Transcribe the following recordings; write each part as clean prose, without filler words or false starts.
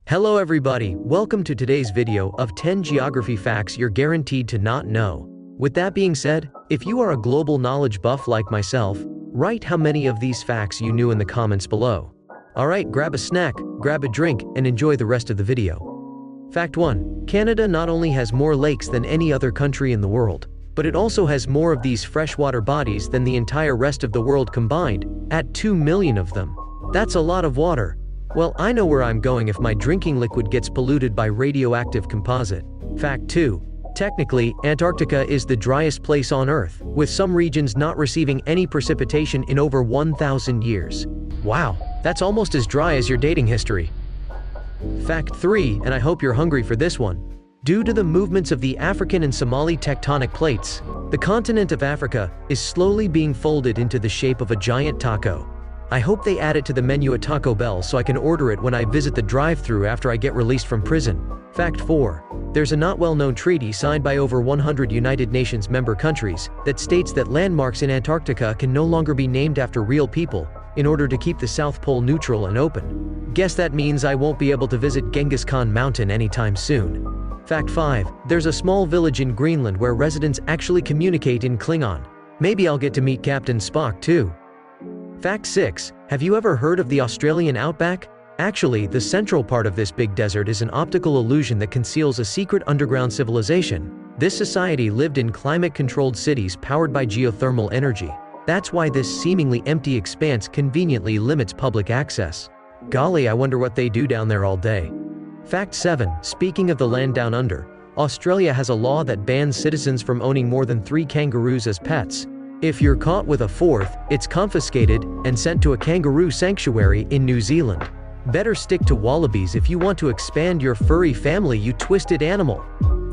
Hello everybody, welcome to today's video of 10 geography facts you're guaranteed to not know. With that being said, if you are a global knowledge buff like myself, write how many of these facts you knew in the comments below. Alright, grab a snack, grab a drink, and enjoy the rest of the video. Fact 1. Canada not only has more lakes than any other country in the world, but it also has more of these freshwater bodies than the entire rest of the world combined, at 2 million of them. That's a lot of water. Well, I know where I'm going if my drinking liquid gets polluted by radioactive composite. Fact 2. Technically, Antarctica is the driest place on Earth, with some regions not receiving any precipitation in over 1,000 years. Wow, that's almost as dry as your dating history. Fact 3, and I hope you're hungry for this one. Due to the movements of the African and Somali tectonic plates, the continent of Africa is slowly being folded into the shape of a giant taco. I hope they add it to the menu at Taco Bell so I can order it when I visit the drive-thru after I get released from prison. Fact 4. There's a not well-known treaty signed by over 100 United Nations member countries that states that landmarks in Antarctica can no longer be named after real people in order to keep the South Pole neutral and open. Guess that means I won't be able to visit Genghis Khan Mountain anytime soon. Fact 5. There's a small village in Greenland where residents actually communicate in Klingon. Maybe I'll get to meet Captain Spock too. Fact 6. Have you ever heard of the Australian outback? Actually, the central part of this big desert is an optical illusion that conceals a secret underground civilization. This society lived in climate-controlled cities powered by geothermal energy. That's why this seemingly empty expanse conveniently limits public access. Golly, I wonder what they do down there all day. Fact 7. Speaking of the land down under, Australia has a law that bans citizens from owning more than 3 kangaroos as pets. If you're caught with a fourth, it's confiscated and sent to a kangaroo sanctuary in New Zealand. Better stick to wallabies if you want to expand your furry family, you twisted animal.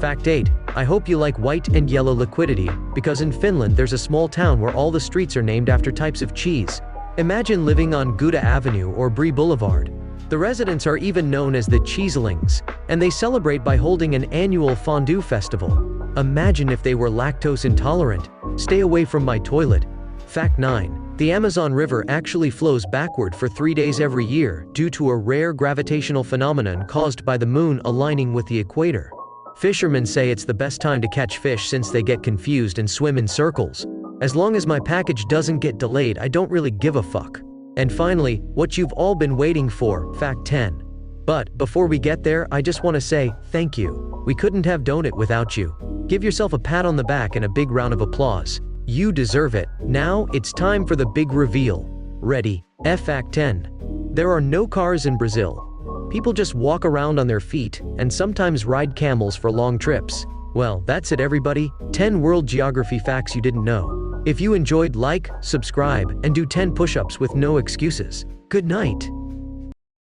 Fact 8. I hope you like white and yellow liquidity, because in Finland there's a small town where all the streets are named after types of cheese. Imagine living on Gouda Avenue or Brie Boulevard. The residents are even known as the Cheeselings, and they celebrate by holding an annual fondue festival. Imagine if they were lactose intolerant. Stay away from my toilet. Fact 9. The Amazon River actually flows backward for 3 days every year due to a rare gravitational phenomenon caused by the moon aligning with the equator. Fishermen say it's the best time to catch fish since they get confused and swim in circles. As long as my package doesn't get delayed, I don't really give a fuck. And finally, what you've all been waiting for, fact 10. But before we get there, I just want to say thank you. We couldn't have done it without you. Give yourself a pat on the back and a big round of applause. You deserve it. Now, it's time for the big reveal. Ready? Fact 10. There are no cars in Brazil. People just walk around on their feet, and sometimes ride camels for long trips. Well, that's it everybody. 10 world geography facts you didn't know. If you enjoyed, like, subscribe, and do 10 push-ups with no excuses. Good night.